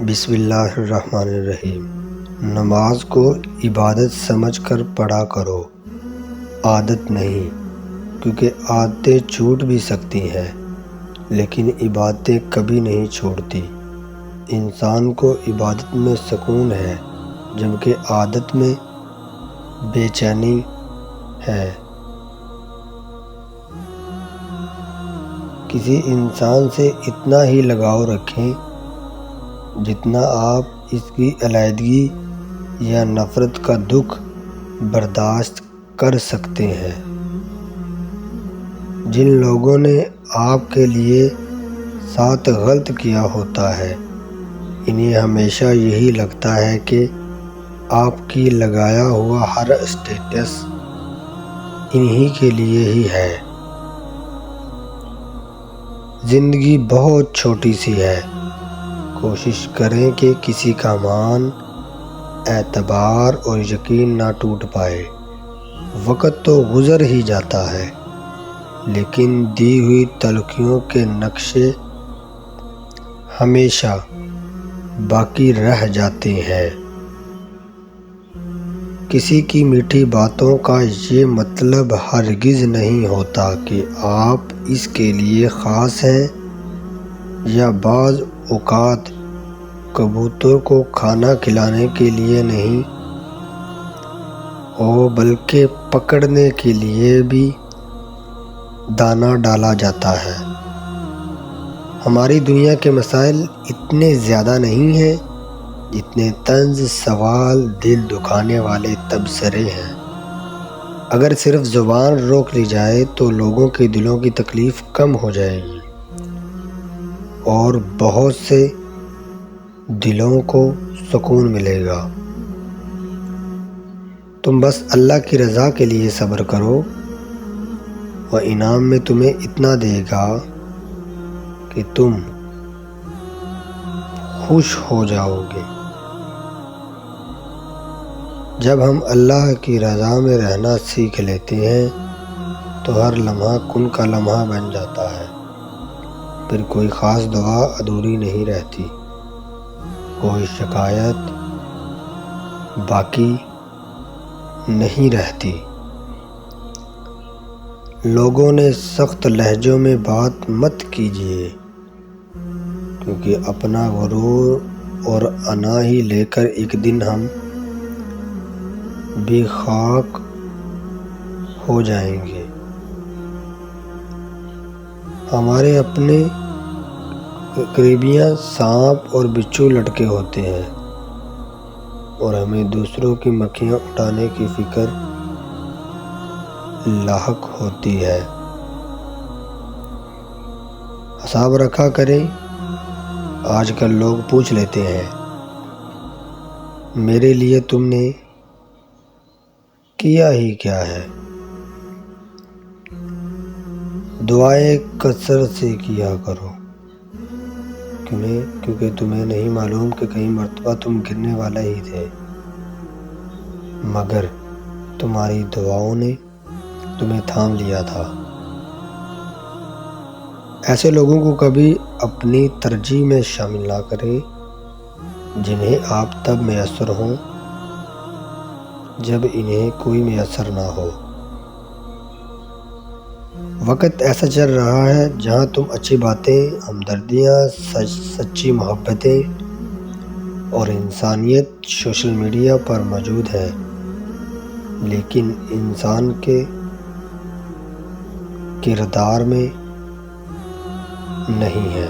بسم اللہ الرحمن الرحیم۔ نماز کو عبادت سمجھ کر پڑھا کرو، عادت نہیں، کیونکہ عادتیں چھوٹ بھی سکتی ہیں لیکن عبادتیں کبھی نہیں چھوٹتی۔ انسان کو عبادت میں سکون ہے جبکہ عادت میں بے چینی ہے۔ کسی انسان سے اتنا ہی لگاؤ رکھیں جتنا آپ اس کی علیحدگی یا نفرت کا دکھ برداشت کر سکتے ہیں۔ جن لوگوں نے آپ کے لیے ساتھ غلط کیا ہوتا ہے، انہیں ہمیشہ یہی لگتا ہے کہ آپ کی لگایا ہوا ہر اسٹیٹس انہی کے لیے ہی ہے۔ زندگی بہت چھوٹی سی ہے، کوشش کریں کہ کسی کا مان، اعتبار اور یقین نہ ٹوٹ پائے۔ وقت تو گزر ہی جاتا ہے لیکن دی ہوئی تلخیوں کے نقشے ہمیشہ باقی رہ جاتے ہیں۔ کسی کی میٹھی باتوں کا یہ مطلب ہرگز نہیں ہوتا کہ آپ اس کے لیے خاص ہیں، یا بعض اوقات کبوتر کو کھانا کھلانے کے لیے نہیں بلکہ پکڑنے کے لیے بھی دانہ ڈالا جاتا ہے۔ ہماری دنیا کے مسائل اتنے زیادہ نہیں ہیں جتنے طنز، سوال، دل دکھانے والے تبصرے ہیں۔ اگر صرف زبان روک لی جائے تو لوگوں کے دلوں کی تکلیف کم ہو جائے گی اور بہت سے دلوں کو سکون ملے گا۔ تم بس اللہ کی رضا کے لیے صبر کرو، وہ انعام میں تمہیں اتنا دے گا کہ تم خوش ہو جاؤ گے۔ جب ہم اللہ کی رضا میں رہنا سیکھ لیتے ہیں تو ہر لمحہ کن کا لمحہ بن جاتا ہے۔ پھر کوئی خاص دعا ادھوری نہیں رہتی، کوئی شکایت باقی نہیں رہتی۔ لوگوں نے سخت لہجوں میں بات مت کیجیے، کیونکہ اپنا غرور اور انا ہی لے کر ایک دن ہم بھی خاک ہو جائیں گے۔ ہمارے اپنے قریبیاں سانپ اور بچھو لٹکے ہوتے ہیں اور ہمیں دوسروں کی مکھیاں اٹھانے کی فکر لاحق ہوتی ہے۔ حساب رکھا کریں۔ آج کل لوگ پوچھ لیتے ہیں، میرے لیے تم نے کیا ہی کیا ہے؟ دعائیں کثرت سے کیا کرو، کیونکہ تمہیں نہیں معلوم کہ کئی مرتبہ تم گرنے والے ہی تھے، مگر تمہاری دعاؤں نے تمہیں تھام لیا تھا۔ ایسے لوگوں کو کبھی اپنی ترجیح میں شامل نہ کریں جنہیں آپ تب میسر ہوں جب انہیں کوئی میسر نہ ہو۔ وقت ایسا چل رہا ہے جہاں تم اچھی باتیں، ہمدردیاں، سچی محبتیں اور انسانیت سوشل میڈیا پر موجود ہے لیکن انسان کے کردار میں نہیں ہے۔